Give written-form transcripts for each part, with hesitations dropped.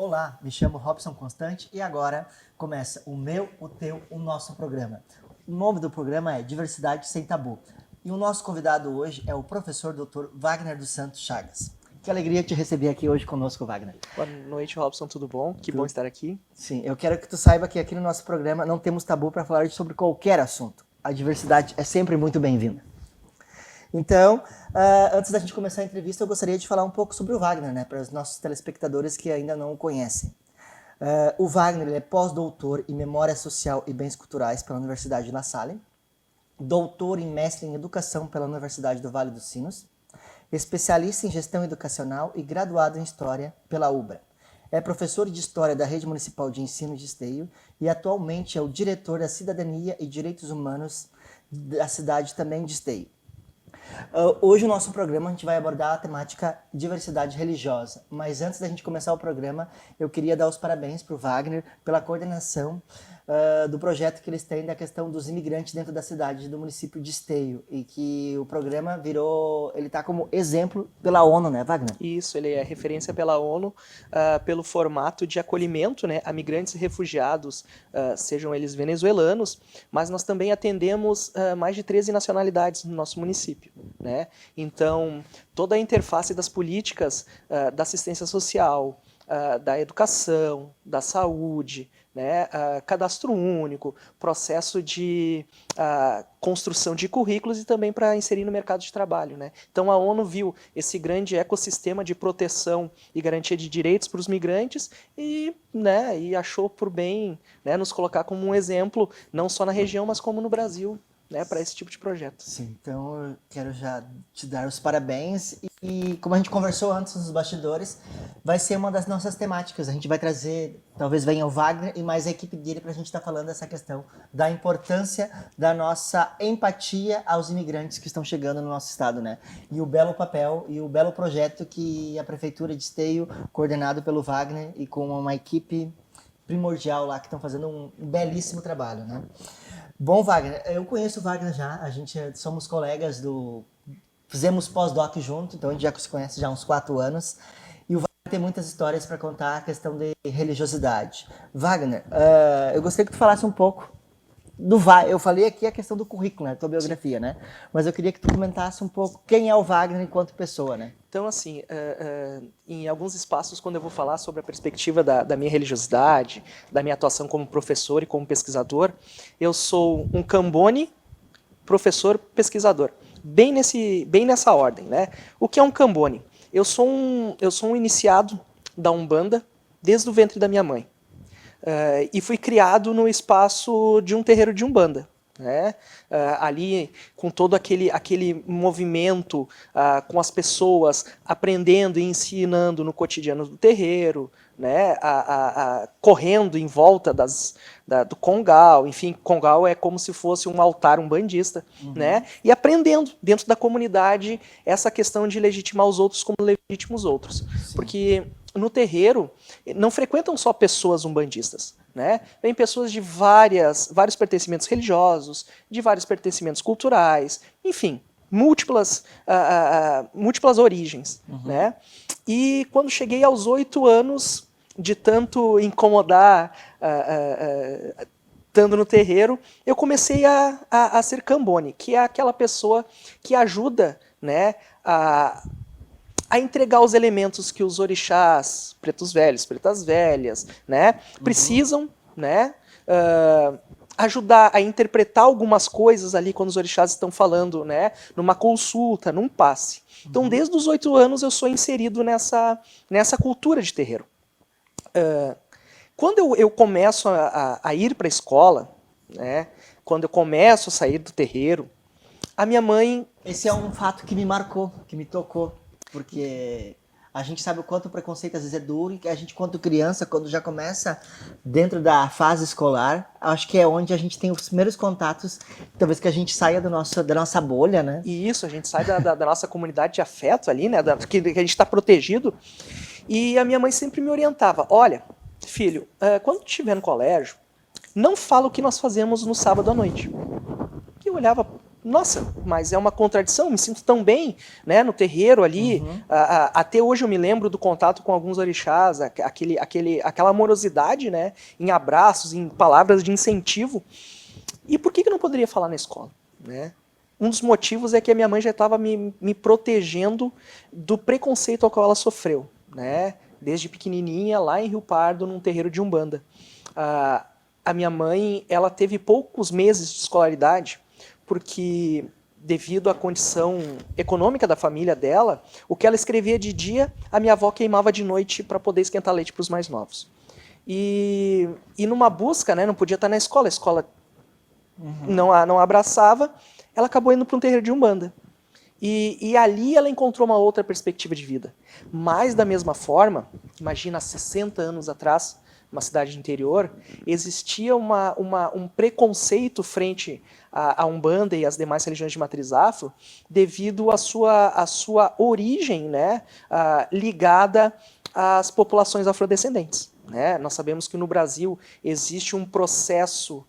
Olá, me chamo Robson Constante e agora começa o meu, o teu, o nosso programa. O nome do programa é Diversidade Sem Tabu. E o nosso convidado hoje é o professor Dr. Wagner dos Santos Chagas. Que alegria te receber aqui hoje conosco, Wagner. Boa noite, Robson, tudo bom? Que bom estar aqui. Sim, eu quero que tu saiba que aqui no nosso programa não temos tabu para falar sobre qualquer assunto. A diversidade é sempre muito bem-vinda. Então, antes da gente começar a entrevista, eu gostaria de falar um pouco sobre o Wagner, né, para os nossos telespectadores que ainda não o conhecem. O Wagner ele é pós-doutor em Memória Social e Bens Culturais pela Universidade La Salle, doutor e mestre em Educação pela Universidade do Vale dos Sinos, especialista em Gestão Educacional e graduado em História pela UBRA. É professor de História da Rede Municipal de Ensino de Esteio e atualmente é o diretor da Cidadania e Direitos Humanos da cidade também de Esteio. Hoje no nosso programa a gente vai abordar a temática diversidade religiosa, mas antes da gente começar o programa eu queria dar os parabéns para o Wagner pela coordenação do projeto que eles têm da questão dos imigrantes dentro da cidade do município de Esteio e que o programa ele está como exemplo pela ONU, né, Wagner? Isso, ele é referência pela ONU pelo formato de acolhimento, né, a migrantes e refugiados, sejam eles venezuelanos, mas nós também atendemos mais de 13 nacionalidades no nosso município, né? Então, toda a interface das políticas da assistência social, da educação, da saúde, né, cadastro único, processo de construção de currículos e também para inserir no mercado de trabalho, né? Então a ONU viu esse grande ecossistema de proteção e garantia de direitos para os migrantes e achou por bem, né, nos colocar como um exemplo, não só na região, mas como no Brasil, né, para esse tipo de projeto. Sim, então eu quero já te dar os parabéns e como a gente conversou antes nos bastidores, vai ser uma das nossas temáticas. A gente vai trazer, talvez venha o Wagner e mais a equipe dele para a gente estar falando dessa questão da importância da nossa empatia aos imigrantes que estão chegando no nosso estado, né? E o belo papel e o belo projeto que a Prefeitura de Esteio, coordenado pelo Wagner e com uma equipe primordial lá que estão fazendo um belíssimo trabalho, né? Bom, Wagner, eu conheço o Wagner já, a gente somos colegas fizemos pós-doc junto, então a gente já se conhece já há uns 4 anos, e o Wagner tem muitas histórias para contar a questão de religiosidade. Wagner, eu gostaria que tu falasse um pouco eu falei aqui a questão do currículo, né, tua biografia, né, mas eu queria que tu comentasse um pouco quem é o Wagner enquanto pessoa, né. Então, assim, em alguns espaços, quando eu vou falar sobre a perspectiva da minha religiosidade, da minha atuação como professor e como pesquisador, eu sou um Cambone, professor, pesquisador. Bem nessa ordem, né? O que é um Cambone? Eu sou um iniciado da Umbanda desde o ventre da minha mãe. E fui criado no espaço de um terreiro de Umbanda. Né? Ali com todo aquele movimento, com as pessoas aprendendo e ensinando no cotidiano do terreiro, né? Correndo em volta do Congal, enfim, Congal é como se fosse um altar umbandista, né? E aprendendo dentro da comunidade essa questão de legitimar os outros como legítimos outros. Sim. Porque no terreiro não frequentam só pessoas umbandistas, né? Vem pessoas de vários pertencimentos religiosos, de vários pertencimentos culturais, enfim, múltiplas origens, né? E quando cheguei aos 8 anos, de tanto incomodar, estando no terreiro, eu comecei a ser Cambone, que é aquela pessoa que ajuda, né, a entregar os elementos que os orixás, pretos velhos, pretas velhas, né, precisam, né, ajudar a interpretar algumas coisas ali quando os orixás estão falando, né, numa consulta, num passe. Então, desde os 8 anos eu sou inserido nessa cultura de terreiro. Quando eu começo a ir para a escola, né, quando eu começo a sair do terreiro, a minha mãe... Esse é um fato que me marcou, que me tocou, porque a gente sabe o quanto o preconceito às vezes é duro e que a gente, quando criança, quando já começa dentro da fase escolar, acho que é onde a gente tem os primeiros contatos, talvez que a gente saia da nossa bolha, né? E isso, a gente sai da nossa comunidade de afeto ali, né, que a gente está protegido. E a minha mãe sempre me orientava, olha, filho, quando estiver no colégio, não fala o que nós fazemos no sábado à noite. E eu olhava nossa, mas é uma contradição, me sinto tão bem, né, no terreiro ali. Até hoje eu me lembro do contato com alguns orixás, aquela amorosidade, né, em abraços, em palavras de incentivo. E por que não poderia falar na escola, né? Um dos motivos é que a minha mãe já estava me protegendo do preconceito ao qual ela sofreu, né? Desde pequenininha, lá em Rio Pardo, num terreiro de Umbanda. A minha mãe, ela teve poucos meses de escolaridade, porque devido à condição econômica da família dela, o que ela escrevia de dia, a minha avó queimava de noite para poder esquentar leite para os mais novos. E numa busca, né, não podia estar na escola, a escola não abraçava, ela acabou indo para um terreiro de Umbanda. E ali ela encontrou uma outra perspectiva de vida. Mas da mesma forma, imagina, há 60 anos atrás, uma cidade do interior, existia um preconceito frente à Umbanda e às demais religiões de matriz afro, devido à sua origem, né, ligada às populações afrodescendentes, né? Nós sabemos que no Brasil existe um processo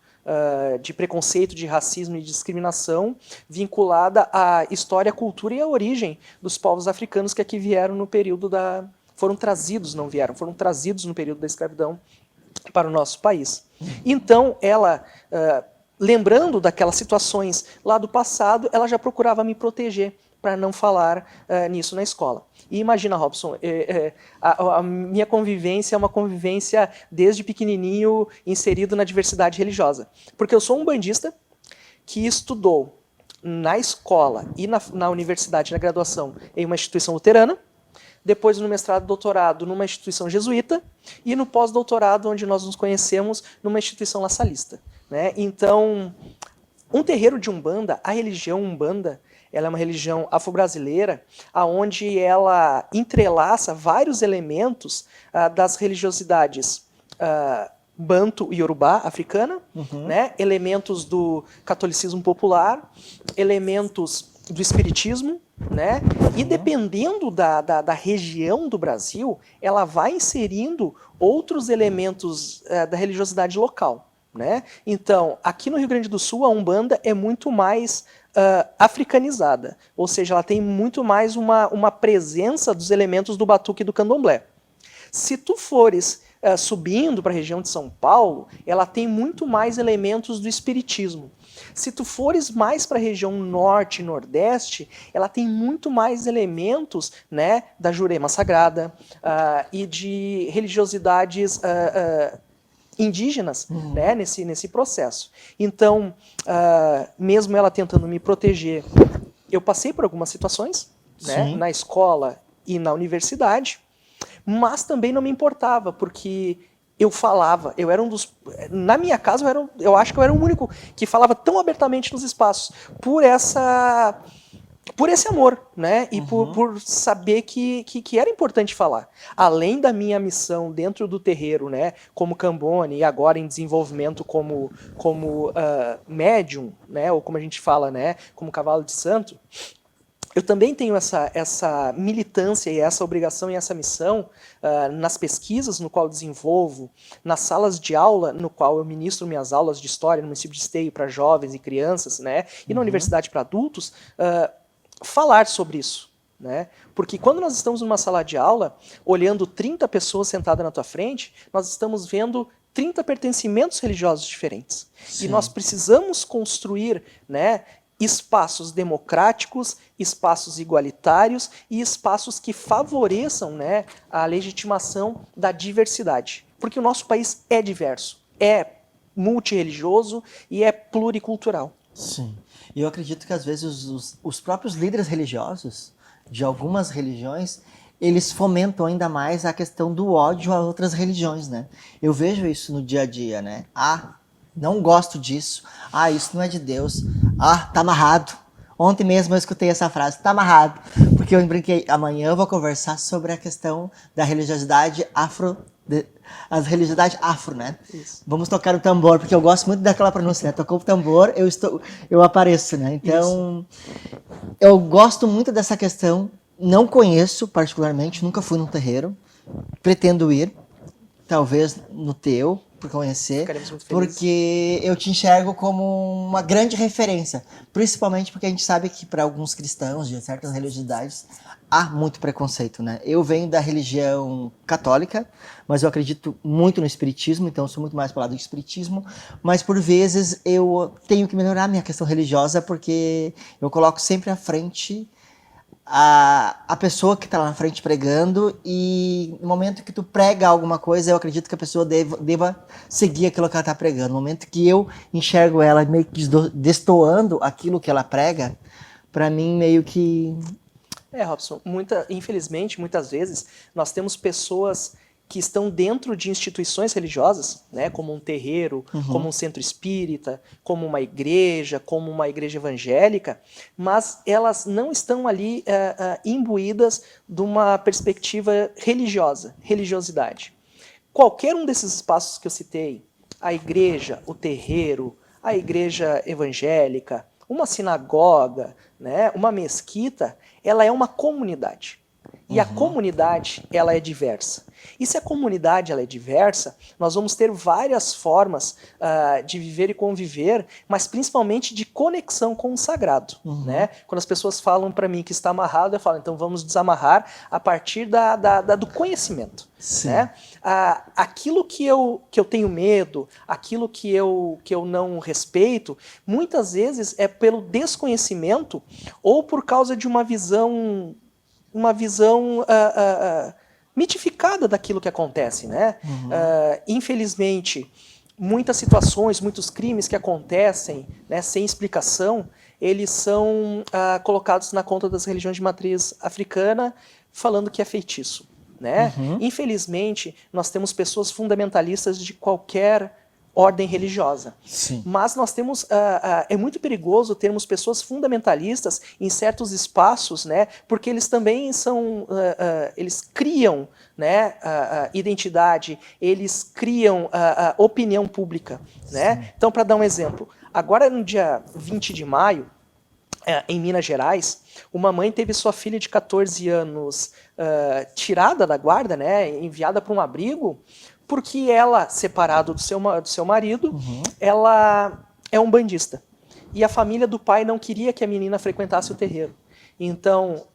de preconceito, de racismo e de discriminação vinculada à história, à cultura e à origem dos povos africanos que aqui vieram no período foram trazidos no período da escravidão para o nosso país. Então, ela, lembrando daquelas situações lá do passado, ela já procurava me proteger para não falar nisso na escola. E imagina, Robson, a minha convivência é uma convivência desde pequenininho inserido na diversidade religiosa. Porque eu sou um bandista que estudou na escola e na universidade, na graduação, em uma instituição luterana, depois no mestrado e doutorado numa instituição jesuíta e no pós-doutorado, onde nós nos conhecemos, numa instituição lasalista, né? Então, um terreiro de Umbanda, a religião Umbanda, ela é uma religião afro-brasileira, onde ela entrelaça vários elementos das religiosidades Banto e Yorubá, africana, né? Elementos do catolicismo popular, elementos do espiritismo, né? E dependendo da região do Brasil, ela vai inserindo outros elementos da religiosidade local, né? Então, aqui no Rio Grande do Sul, a Umbanda é muito mais africanizada, ou seja, ela tem muito mais uma presença dos elementos do batuque e do candomblé. Se tu fores subindo para a região de São Paulo, ela tem muito mais elementos do espiritismo. Se tu fores mais para a região norte e nordeste, ela tem muito mais elementos, né, da Jurema Sagrada e de religiosidades indígenas, né, nesse processo. Então, mesmo ela tentando me proteger, eu passei por algumas situações, né, na escola e na universidade, mas também não me importava, porque eu falava, eu era um dos... Na minha casa, eu acho que eu era o único que falava tão abertamente nos espaços, por esse amor, né? E por saber que era importante falar. Além da minha missão dentro do terreiro, né? Como Cambone e agora em desenvolvimento como médium, né? Ou como a gente fala, né? Como cavalo de santo. Eu também tenho essa militância e essa obrigação e essa missão nas pesquisas no qual eu desenvolvo, nas salas de aula no qual eu ministro minhas aulas de história no município de Esteio para jovens e crianças, né? E na universidade para adultos, falar sobre isso, né? Porque quando nós estamos numa sala de aula, olhando 30 pessoas sentadas na tua frente, nós estamos vendo 30 pertencimentos religiosos diferentes. Sim. E nós precisamos construir, né, espaços democráticos, espaços igualitários e espaços que favoreçam, né, a legitimação da diversidade. Porque o nosso país é diverso, é multirreligioso e é pluricultural. Sim. E eu acredito que às vezes os próprios líderes religiosos de algumas religiões, eles fomentam ainda mais a questão do ódio a outras religiões, né? Eu vejo isso no dia a dia, né? Não gosto disso. Isso não é de Deus. Tá amarrado. Ontem mesmo eu escutei essa frase, tá amarrado. Porque eu brinquei, amanhã eu vou conversar sobre a questão da religiosidade as religiosidades afro, né? Isso. Vamos tocar o tambor, porque eu gosto muito daquela pronúncia, né? Tocou o tambor, eu apareço, né? Então, eu gosto muito dessa questão. Não conheço particularmente, nunca fui num terreiro. Pretendo ir, talvez no teu, por conhecer, Ficaremos muito felizes. porque eu te enxergo como uma grande referência, principalmente porque a gente sabe que para alguns cristãos de certas religiosidades há muito preconceito, né? Eu venho da religião católica, mas eu acredito muito no espiritismo, então eu sou muito mais para o lado do espiritismo, mas por vezes eu tenho que melhorar minha questão religiosa porque eu coloco sempre à frente a pessoa que está lá na frente pregando, e no momento que tu prega alguma coisa, eu acredito que a pessoa deva seguir aquilo que ela está pregando. No momento que eu enxergo ela meio que destoando aquilo que ela prega, para mim meio que... Robson, infelizmente, muitas vezes, nós temos pessoas que estão dentro de instituições religiosas, né, como um terreiro, como um centro espírita, como uma igreja evangélica, mas elas não estão ali imbuídas de uma perspectiva religiosidade. Qualquer um desses espaços que eu citei, a igreja, o terreiro, a igreja evangélica, uma sinagoga, né, uma mesquita, ela é uma comunidade. E a comunidade, ela é diversa. E se a comunidade ela é diversa, nós vamos ter várias formas de viver e conviver, mas principalmente de conexão com o sagrado. Né? Quando as pessoas falam para mim que está amarrado, eu falo, então vamos desamarrar a partir do conhecimento. Né? Aquilo que eu tenho medo, aquilo que eu não respeito, muitas vezes é pelo desconhecimento ou por causa de uma visão mitificada daquilo que acontece, né? Infelizmente, muitas situações, muitos crimes que acontecem, né, sem explicação, eles são colocados na conta das religiões de matriz africana, falando que é feitiço, né? Infelizmente, nós temos pessoas fundamentalistas de qualquer ordem religiosa. Sim. Mas nós temos, é muito perigoso termos pessoas fundamentalistas em certos espaços, né, porque eles também são, eles criam, né, identidade, eles criam opinião pública. Né? Então, para dar um exemplo, agora no dia 20 de maio, em Minas Gerais, uma mãe teve sua filha de 14 anos tirada da guarda, né, enviada para um abrigo, porque ela, separada do seu marido, ela é um bandista. E a família do pai não queria que a menina frequentasse o terreiro. Então,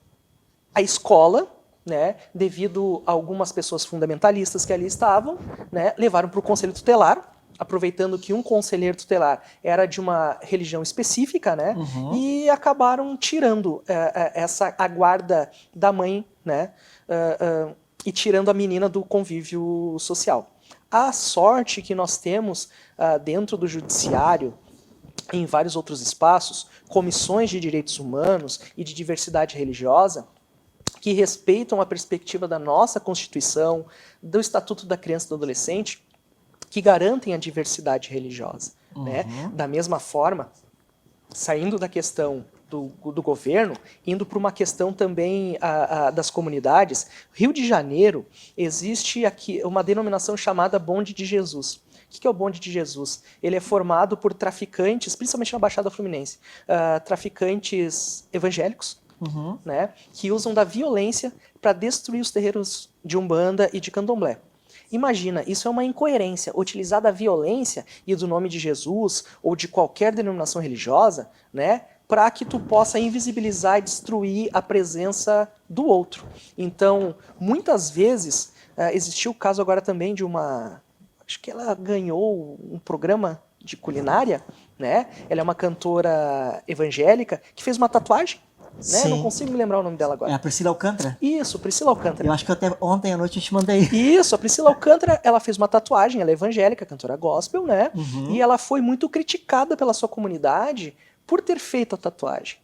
a escola, né, devido a algumas pessoas fundamentalistas que ali estavam, né, levaram para o conselho tutelar, aproveitando que um conselheiro tutelar era de uma religião específica, né, e acabaram tirando a guarda da mãe, né, e tirando a menina do convívio social. A sorte que nós temos dentro do judiciário, em vários outros espaços, comissões de direitos humanos e de diversidade religiosa, que respeitam a perspectiva da nossa Constituição, do Estatuto da Criança e do Adolescente, que garantem a diversidade religiosa. Né? Da mesma forma, saindo da questão do governo, indo para uma questão também das comunidades, Rio de Janeiro, existe aqui uma denominação chamada Bonde de Jesus. O que é o Bonde de Jesus? Ele é formado por traficantes, principalmente na Baixada Fluminense, traficantes evangélicos, né, que usam da violência para destruir os terreiros de Umbanda e de Candomblé. Imagina, isso é uma incoerência, utilizar da violência e do nome de Jesus ou de qualquer denominação religiosa, né, para que tu possa invisibilizar e destruir a presença do outro. Então, muitas vezes, existiu o caso agora também de uma... Acho que ela ganhou um programa de culinária, né? Ela é uma cantora evangélica que fez uma tatuagem, né? Não consigo me lembrar o nome dela agora. É a Priscila Alcântara? Isso, Priscila Alcântara. Eu acho que até ontem à noite eu te mandei. Isso, a Priscila Alcântara, ela fez uma tatuagem, ela é evangélica, cantora gospel, né? E ela foi muito criticada pela sua comunidade por ter feito a tatuagem.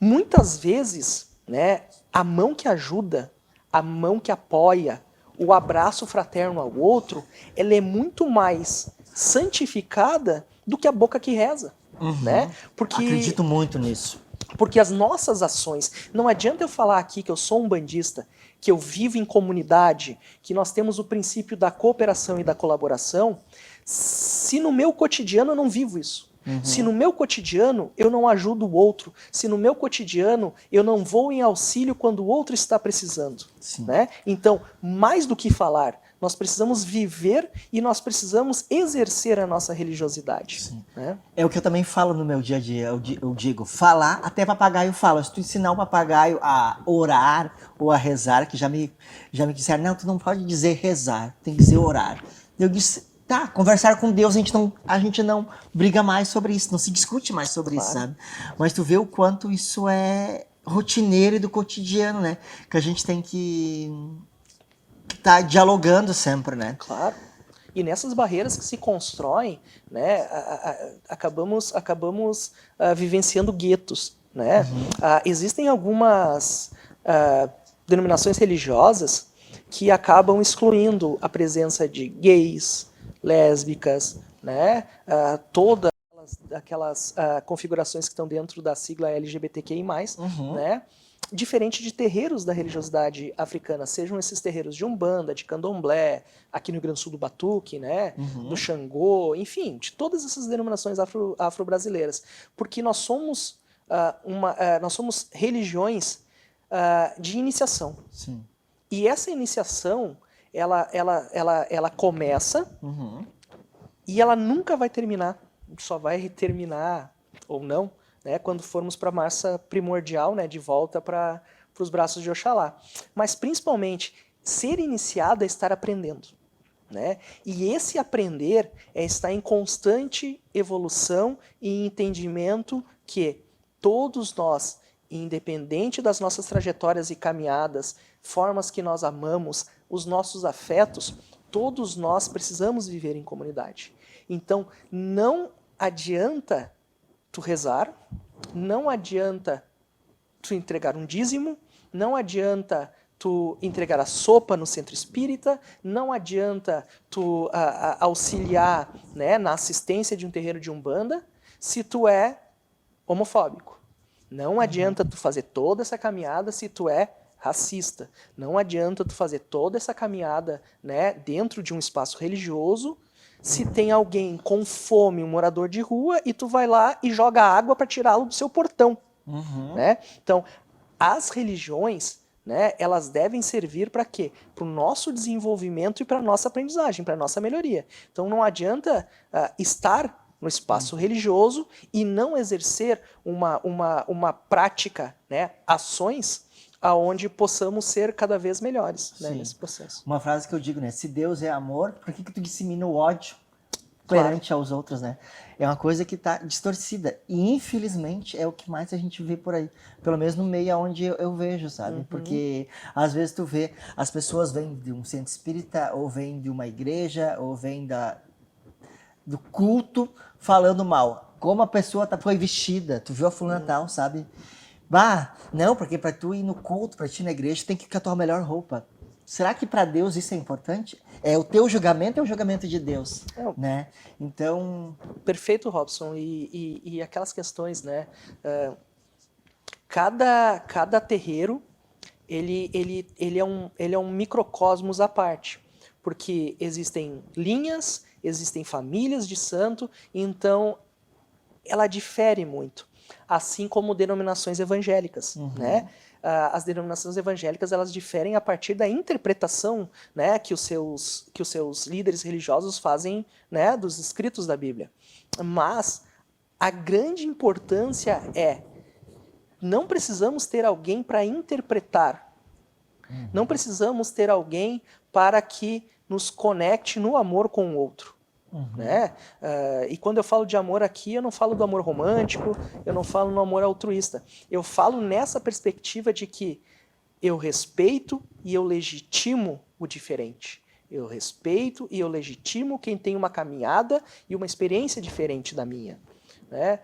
Muitas vezes, né, a mão que ajuda, a mão que apoia, o abraço fraterno ao outro, ela é muito mais santificada do que a boca que reza. Né? Porque, acredito muito nisso. Porque as nossas ações... Não adianta eu falar aqui que eu sou um bandista, que eu vivo em comunidade, que nós temos o princípio da cooperação e da colaboração, se no meu cotidiano eu não vivo isso. Se no meu cotidiano eu não ajudo o outro, se no meu cotidiano eu não vou em auxílio quando o outro está precisando. Né? Então, mais do que falar, nós precisamos viver e nós precisamos exercer a nossa religiosidade. Né? É o que eu também falo no meu dia a dia, eu digo, falar, até papagaio fala. Se tu ensinar o papagaio a orar ou a rezar, que já me disseram, não, tu não pode dizer rezar, tem que dizer orar. Eu disse, tá, conversar com Deus, a gente não briga mais sobre isso, não se discute mais sobre isso, sabe? Mas tu vê o quanto isso é rotineiro e do cotidiano, né? Que a gente tem que estar dialogando sempre, né? Claro. E nessas barreiras que se constroem, né, acabamos vivenciando guetos, né? Existem algumas denominações religiosas que acabam excluindo a presença de gays, lésbicas, né? Todas aquelas configurações que estão dentro da sigla LGBTQI+, né? Diferente de terreiros da religiosidade africana, sejam esses terreiros de Umbanda, de Candomblé, aqui no Rio Grande do Sul do Batuque, né, do Xangô, enfim, de todas essas denominações afro-brasileiras. Porque nós somos, nós somos religiões de iniciação. Sim. E essa iniciação, ela começa e ela nunca vai terminar. Só vai terminar, ou não, né, quando formos para a marcha primordial, né, de volta para os braços de Oxalá. Mas, principalmente, ser iniciado é estar aprendendo. Né? E esse aprender é estar em constante evolução e entendimento que todos nós, independente das nossas trajetórias e caminhadas, formas que nós amamos, os nossos afetos, todos nós precisamos viver em comunidade. Então, não adianta tu rezar, não adianta tu entregar um dízimo, não adianta tu entregar a sopa no centro espírita, não adianta tu auxiliar, né, na assistência de um terreiro de Umbanda, se tu é homofóbico. Não adianta tu fazer toda essa caminhada se tu é racista. Não adianta tu fazer toda essa caminhada, né, dentro de um espaço religioso, se tem alguém com fome, um morador de rua, e tu vai lá e joga água para tirá-lo do seu portão. Né? Então, as religiões, né, elas devem servir para quê? Para o nosso desenvolvimento e para a nossa aprendizagem, para a nossa melhoria. Então, não adianta estar no espaço religioso e não exercer uma prática, né, ações aonde possamos ser cada vez melhores, né, nesse processo. Uma frase que eu digo, né? Se Deus é amor, por que tu dissemina o ódio perante aos outros, né? É uma coisa que tá distorcida. E, infelizmente, é o que mais a gente vê por aí. Pelo menos no meio onde eu vejo, sabe? Porque, às vezes, tu vê, as pessoas vêm de um centro espírita, ou vêm de uma igreja, ou vêm do culto, falando mal. Como a pessoa foi vestida. Tu viu a fulana tal, sabe? Bah, não, porque para tu ir no culto, para ti ir na igreja, tem que ir com a tua melhor roupa. Será que para Deus isso é importante? É o teu julgamento, é o julgamento de Deus, né? Então... Perfeito, Robson. E aquelas questões, né? Cada terreiro, ele é um microcosmos à parte. Porque existem linhas, existem famílias de santo, então ela difere muito. Assim como denominações evangélicas, né? As denominações evangélicas, elas diferem a partir da interpretação, né, que os seus líderes religiosos fazem, né, dos escritos da Bíblia. Mas a grande importância é, não precisamos ter alguém para interpretar. Não precisamos ter alguém para que nos conecte no amor com o outro. Né? E quando eu falo de amor aqui, eu não falo do amor romântico, eu não falo no amor altruísta. Eu falo nessa perspectiva de que eu respeito e eu legitimo o diferente. Eu respeito e eu legitimo quem tem uma caminhada e uma experiência diferente da minha. Né?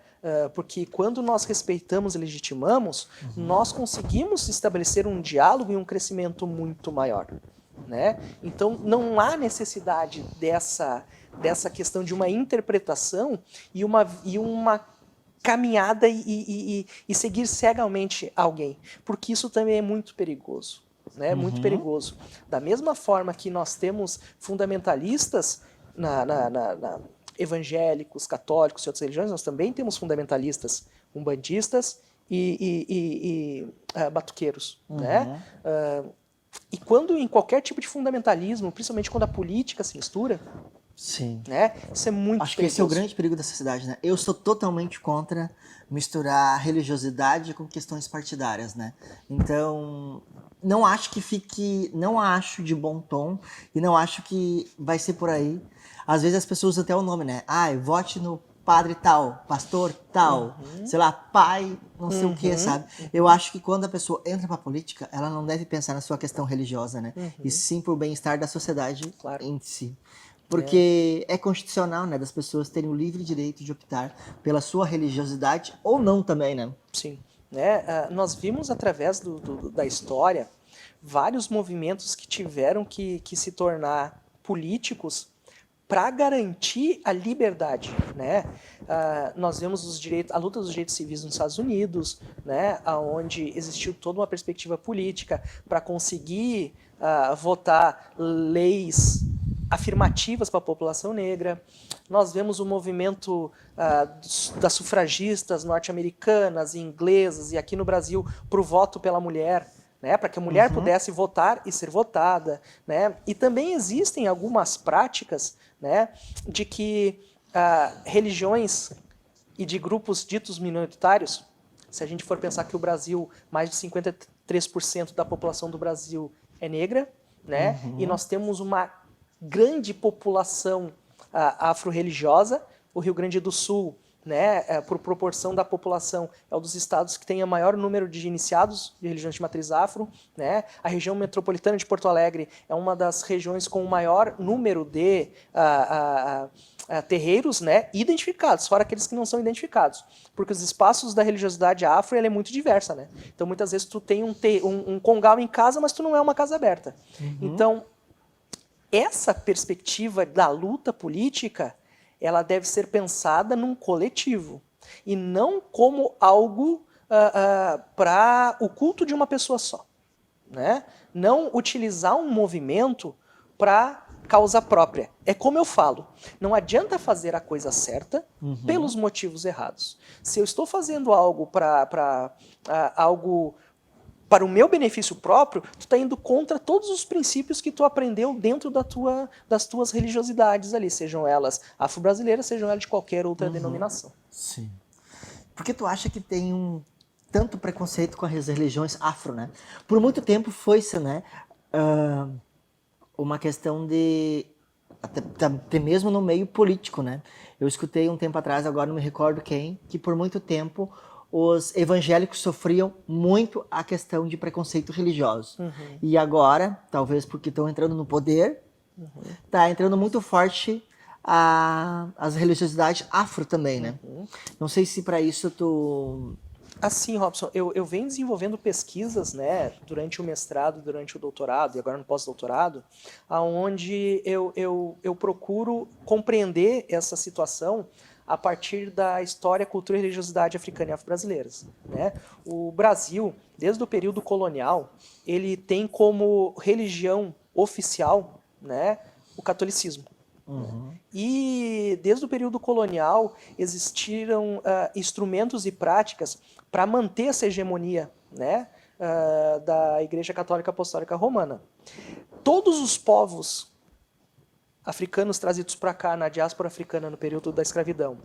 Porque quando nós respeitamos e legitimamos, nós conseguimos estabelecer um diálogo e um crescimento muito maior. Né? Então não há necessidade dessa questão de uma interpretação e uma caminhada e seguir cegamente alguém, porque isso também é muito perigoso, né? Muito perigoso. Da mesma forma que nós temos fundamentalistas evangélicos, católicos e outras religiões, nós também temos fundamentalistas umbandistas e batuqueiros, né? E quando em qualquer tipo de fundamentalismo, principalmente quando a política se mistura, Sim. né, isso é muito Acho que esse é o perigoso. grande perigo da sociedade, né? Eu sou totalmente contra misturar religiosidade com questões partidárias, né? Então, não acho que fique, não acho de bom tom e não acho que vai ser por aí. Às vezes as pessoas usam até o nome, né? Ai, vote no padre tal, pastor tal, sei lá, pai, não sei o que, sabe? Eu acho que quando a pessoa entra pra política, ela não deve pensar na sua questão religiosa, né? E sim pro bem-estar da sociedade Claro. em si. Porque é constitucional, né, das pessoas terem o livre direito de optar pela sua religiosidade ou não também, né? Sim. Né? Nós vimos através da história vários movimentos que tiveram que se tornar políticos para garantir a liberdade, né? Nós vemos a luta dos direitos civis nos Estados Unidos, né? Onde existiu toda uma perspectiva política para conseguir votar leis afirmativas para a população negra. Nós vemos o movimento das sufragistas norte-americanas e inglesas e aqui no Brasil para o voto pela mulher, né, para que a mulher pudesse votar e ser votada, né? E também existem algumas práticas, né, de que religiões e de grupos ditos minoritários, se a gente for pensar que o Brasil, mais de 53% da população do Brasil é negra, né? E nós temos uma grande população afro-religiosa, o Rio Grande do Sul, né, por proporção da população, é um dos estados que tem o maior número de iniciados de religiões de matriz afro, né? A região metropolitana de Porto Alegre é uma das regiões com o maior número de terreiros, né, identificados, fora aqueles que não são identificados, porque os espaços da religiosidade afro ela é muito diversa, né? Então muitas vezes tu tem um congal em casa, mas tu não é uma casa aberta. Então essa perspectiva da luta política ela deve ser pensada num coletivo e não como algo para o culto de uma pessoa só, né? Não utilizar um movimento para causa própria. É como eu falo, não adianta fazer a coisa certa pelos motivos errados. Se eu estou fazendo algo para o meu benefício próprio, tu está indo contra todos os princípios que tu aprendeu dentro das tuas religiosidades ali, sejam elas afro-brasileiras, sejam elas de qualquer outra denominação. Sim. Por que tu acha que tem tanto preconceito com as religiões afro, né? Por muito tempo foi-se, né, uma questão de até mesmo no meio político, né? Eu escutei um tempo atrás, agora não me recordo quem, que por muito tempo os evangélicos sofriam muito a questão de preconceito religioso. E agora, talvez porque estão entrando no poder, tá entrando muito forte as religiosidades afro também, né? Não sei se para isso tu... Assim, Robson, eu venho desenvolvendo pesquisas, né, durante o mestrado, durante o doutorado e agora no pós-doutorado, onde eu procuro compreender essa situação a partir da história, cultura e religiosidade africana e afro-brasileiras, né? O Brasil, desde o período colonial, ele tem como religião oficial, né, o catolicismo. E desde o período colonial existiram instrumentos e práticas para manter essa hegemonia, né, da Igreja Católica Apostólica Romana. Todos os povos africanos trazidos para cá na diáspora africana no período da escravidão,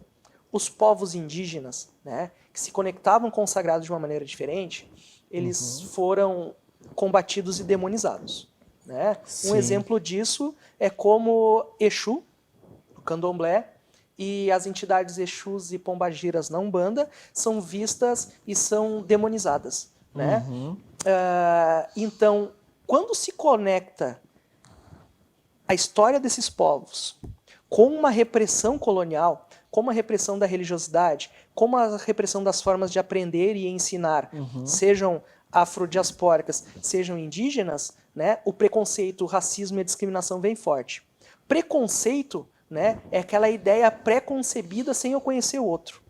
os povos indígenas, né, que se conectavam com o sagrado de uma maneira diferente, eles foram combatidos e demonizados, né? Um exemplo disso é como Exu, o candomblé, e as entidades Exus e Pombagiras na Umbanda são vistas e são demonizadas, né? Então, quando se conecta a história desses povos com uma repressão colonial, como a repressão da religiosidade, como a repressão das formas de aprender e ensinar, sejam afrodiaspóricas, sejam indígenas, né, o preconceito, o racismo e a discriminação vem forte. Preconceito, né, é aquela ideia pré-concebida sem eu conhecer o outro.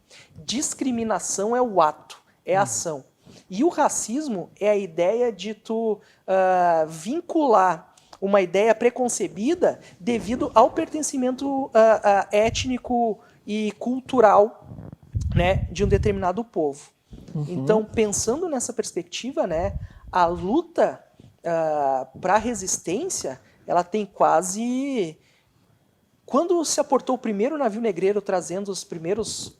Discriminação é o ato, é a ação. E o racismo é a ideia de tu vincular uma ideia preconcebida devido ao pertencimento étnico e cultural, né, de um determinado povo. Então, pensando nessa perspectiva, né, a luta para a resistência, ela tem quase... Quando se aportou o primeiro navio negreiro trazendo os primeiros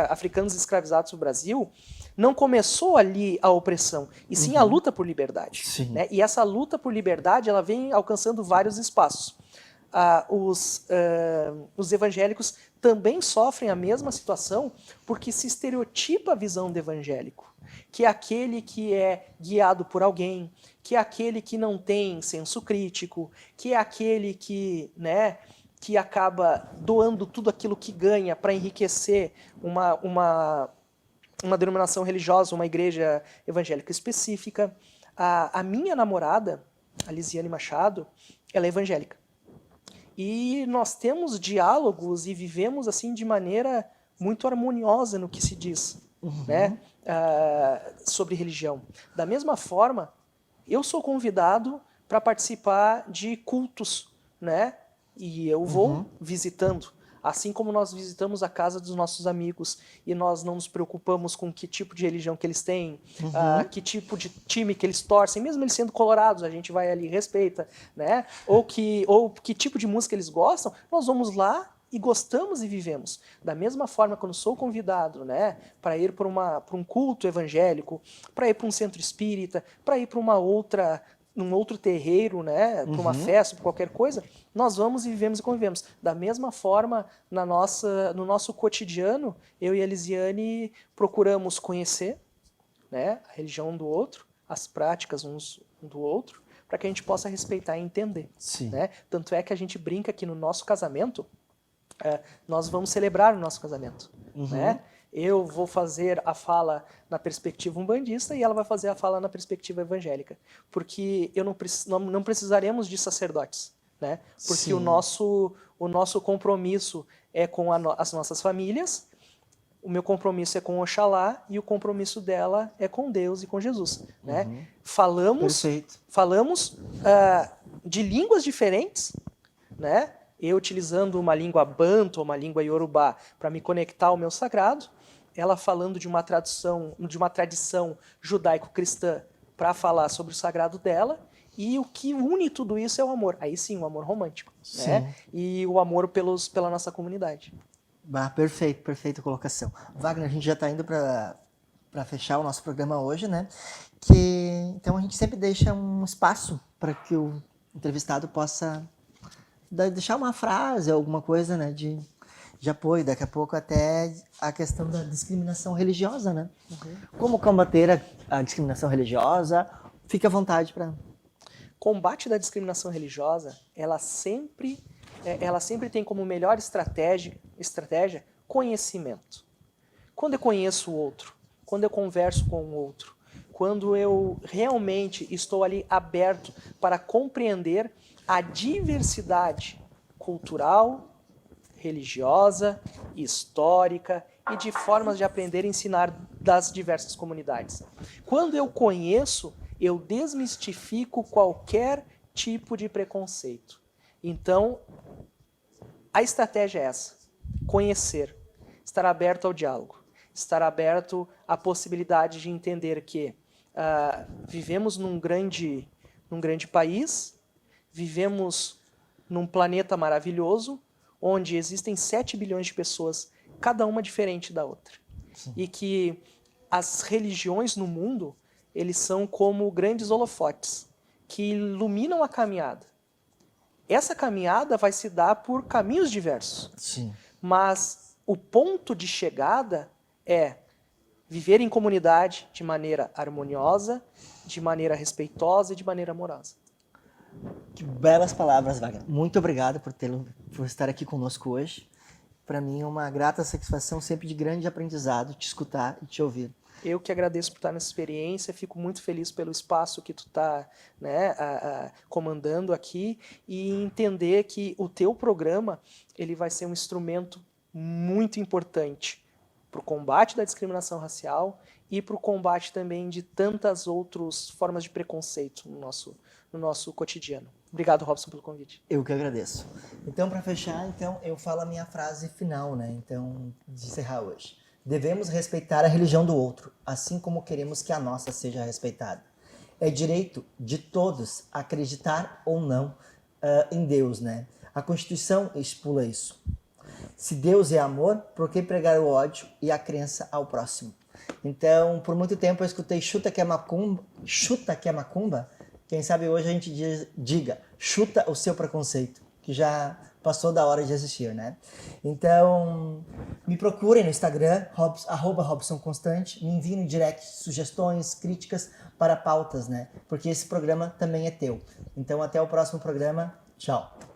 africanos escravizados para o Brasil, não começou ali a opressão, e sim a luta por liberdade. Sim. Né? E essa luta por liberdade, ela vem alcançando vários espaços. Os evangélicos também sofrem a mesma situação porque se estereotipa a visão do evangélico, que é aquele que é guiado por alguém, que é aquele que não tem senso crítico, que é aquele que, né, que acaba doando tudo aquilo que ganha para enriquecer uma denominação religiosa, uma igreja evangélica específica. A minha namorada, a Lisiane Machado, ela é evangélica. E nós temos diálogos e vivemos assim de maneira muito harmoniosa no que se diz, né, sobre religião. Da mesma forma, eu sou convidado para participar de cultos, né, e eu vou visitando. Assim como nós visitamos a casa dos nossos amigos e nós não nos preocupamos com que tipo de religião que eles têm, que tipo de time que eles torcem, mesmo eles sendo colorados, a gente vai ali e respeita, né? Ou que tipo de música eles gostam, nós vamos lá e gostamos e vivemos. Da mesma forma, quando sou convidado, né, para ir para um culto evangélico, para ir para um centro espírita, para ir para num outro terreiro, né, para uma festa, para qualquer coisa, nós vamos e vivemos e convivemos. Da mesma forma, no nosso cotidiano, eu e a Lisiane procuramos conhecer, né, a religião do outro, as práticas um do outro, para que a gente possa respeitar e entender. Né? Tanto é que a gente brinca que no nosso casamento, nós vamos celebrar o nosso casamento. Né? Eu vou fazer a fala na perspectiva umbandista e ela vai fazer a fala na perspectiva evangélica. Porque não precisaremos de sacerdotes. Né? Porque o nosso compromisso é com as nossas famílias, o meu compromisso é com Oxalá e o compromisso dela é com Deus e com Jesus. Né? Falamos de línguas diferentes, né? Eu utilizando uma língua banto ou uma língua iorubá para me conectar ao meu sagrado, ela falando de uma tradição judaico-cristã para falar sobre o sagrado dela, e o que une tudo isso é o amor. Aí sim, o amor romântico. Né? E o amor pela nossa comunidade. Perfeita colocação. Wagner, a gente já está indo para fechar o nosso programa hoje, né? Então a gente sempre deixa um espaço para que o entrevistado possa deixar uma frase, alguma coisa, né, de apoio. Daqui a pouco até a questão da discriminação religiosa, né? Como combater a discriminação religiosa? Fique à vontade para... Combate da discriminação religiosa, ela sempre tem como melhor estratégia conhecimento. Quando eu conheço o outro, quando eu converso com o outro, quando eu realmente estou ali aberto para compreender a diversidade cultural, religiosa, histórica e de formas de aprender e ensinar das diversas comunidades. Quando eu conheço, eu desmistifico qualquer tipo de preconceito. Então, a estratégia é essa: conhecer, estar aberto ao diálogo, estar aberto à possibilidade de entender que vivemos num grande país, vivemos num planeta maravilhoso, onde existem 7 bilhões de pessoas, cada uma diferente da outra. Sim. E que as religiões no mundo, eles são como grandes holofotes, que iluminam a caminhada. Essa caminhada vai se dar por caminhos diversos. Sim. Mas o ponto de chegada é viver em comunidade de maneira harmoniosa, de maneira respeitosa e de maneira amorosa. Que belas palavras, Wagner. Muito obrigado por estar aqui conosco hoje. Para mim é uma grata satisfação, sempre de grande aprendizado, te escutar e te ouvir. Eu que agradeço por estar nessa experiência, fico muito feliz pelo espaço que tu está, né, comandando aqui, e entender que o teu programa ele vai ser um instrumento muito importante para o combate da discriminação racial e para o combate também de tantas outras formas de preconceito no nosso cotidiano. Obrigado, Robson, pelo convite. Eu que agradeço. Então, para fechar, eu falo a minha frase final, né? Então, de encerrar hoje. Devemos respeitar a religião do outro, assim como queremos que a nossa seja respeitada. É direito de todos acreditar ou não em Deus, né? A Constituição estipula isso. Se Deus é amor, por que pregar o ódio e a crença ao próximo? Então, por muito tempo eu escutei chuta que é macumba. Quem sabe hoje a gente diga, chuta o seu preconceito, que já passou da hora de existir, né? Então, me procurem no Instagram, @RobsonConstante, me enviem no direct sugestões, críticas para pautas, né? Porque esse programa também é teu. Então, até o próximo programa. Tchau!